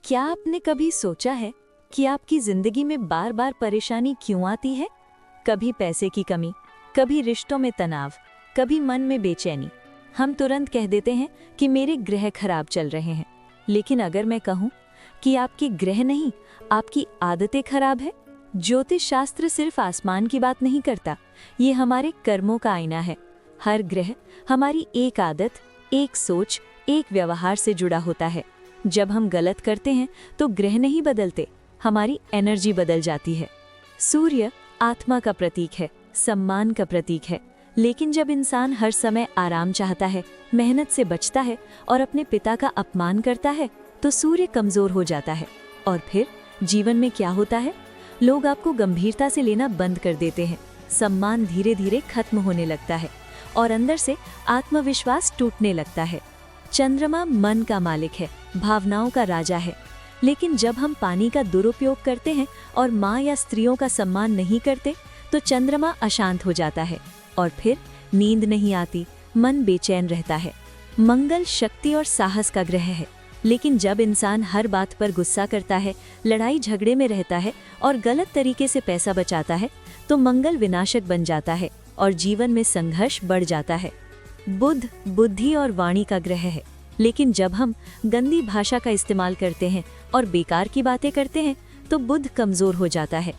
क्या आपने कभी सोचा है कि आपकी जिंदगी में बार बार परेशानी क्यों आती है? कभी पैसे की कमी, कभी रिश्तों में तनाव, कभी मन में बेचैनी। हम तुरंत कह देते हैं कि मेरे ग्रह खराब चल रहे हैं। लेकिन अगर मैं कहूं कि आपकी ग्रह नहीं, आपकी आदतें खराब है। ज्योतिष शास्त्र सिर्फ आसमान की बात नहीं करता, ये हमारे कर्मों का आईना है। हर ग्रह हमारी एक आदत, एक सोच, एक व्यवहार से जुड़ा होता है। जब हम गलत करते हैं तो ग्रह नहीं बदलते, हमारी एनर्जी बदल जाती है। सूर्य आत्मा का प्रतीक है, सम्मान का प्रतीक है। लेकिन जब इंसान हर समय आराम चाहता है, मेहनत से बचता है और अपने पिता का अपमान करता है, तो सूर्य कमजोर हो जाता है। और फिर जीवन में क्या होता है? लोग आपको गंभीरता से लेना बंद कर देते हैं, सम्मान धीरे धीरे खत्म होने लगता है और अंदर से आत्मविश्वास टूटने लगता है। चंद्रमा मन का मालिक है, भावनाओं का राजा है। लेकिन जब हम पानी का दुरुपयोग करते हैं और माँ या स्त्रियों का सम्मान नहीं करते, तो चंद्रमा अशांत हो जाता है और फिर नींद नहीं आती, मन बेचैन रहता है। मंगल शक्ति और साहस का ग्रह है। लेकिन जब इंसान हर बात पर गुस्सा करता है, लड़ाई झगड़े में रहता है और गलत तरीके से पैसा बचाता है, तो मंगल विनाशक बन जाता है और जीवन में संघर्ष बढ़ जाता है। बुध बुद्धि और वाणी का ग्रह है। लेकिन जब हम गंदी भाषा का इस्तेमाल करते हैं और बेकार की बातें करते हैं, तो बुध कमजोर हो जाता है।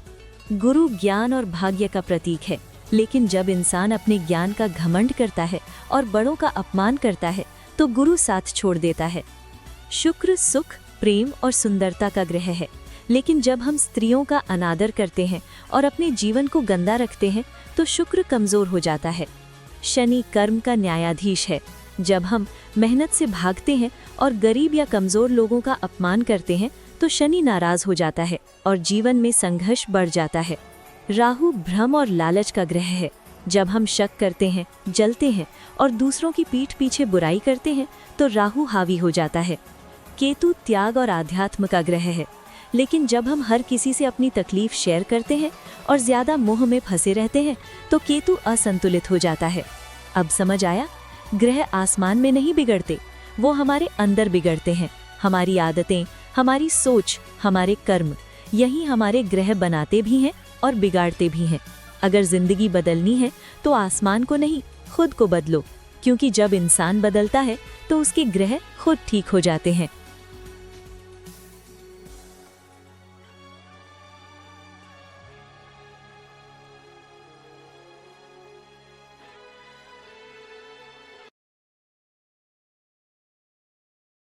गुरु ज्ञान और भाग्य का प्रतीक है। लेकिन जब इंसान अपने ज्ञान का घमंड करता है और बड़ों का अपमान करता है, तो गुरु साथ छोड़ देता है। शुक्र सुख, प्रेम और सुंदरता का ग्रह है। लेकिन जब हम स्त्रियों का अनादर करते हैं और अपने जीवन को गंदा रखते हैं, तो शुक्र कमजोर हो जाता है। शनि कर्म का न्यायाधीश है। जब हम मेहनत से भागते हैं और गरीब या कमजोर लोगों का अपमान करते हैं, तो शनि नाराज हो जाता है और जीवन में संघर्ष बढ़ जाता है। राहु भ्रम और लालच का ग्रह है। जब हम शक करते हैं, जलते हैं और दूसरों की पीठ पीछे बुराई करते हैं, तो राहु हावी हो जाता है। केतु त्याग और आध्यात्म का ग्रह है। लेकिन जब हम हर किसी से अपनी तकलीफ शेयर करते हैं और ज्यादा मोह में फंसे रहते हैं, तो केतु असंतुलित हो जाता है। अब समझ आया? ग्रह आसमान में नहीं बिगड़ते, वो हमारे अंदर बिगड़ते हैं। हमारी आदतें, हमारी सोच, हमारे कर्म, यही हमारे ग्रह बनाते भी हैं और बिगाड़ते भी हैं। अगर जिंदगी बदलनी है तो आसमान को नहीं, खुद को बदलो, क्योंकि जब इंसान बदलता है तो उसके ग्रह खुद ठीक हो जाते हैं।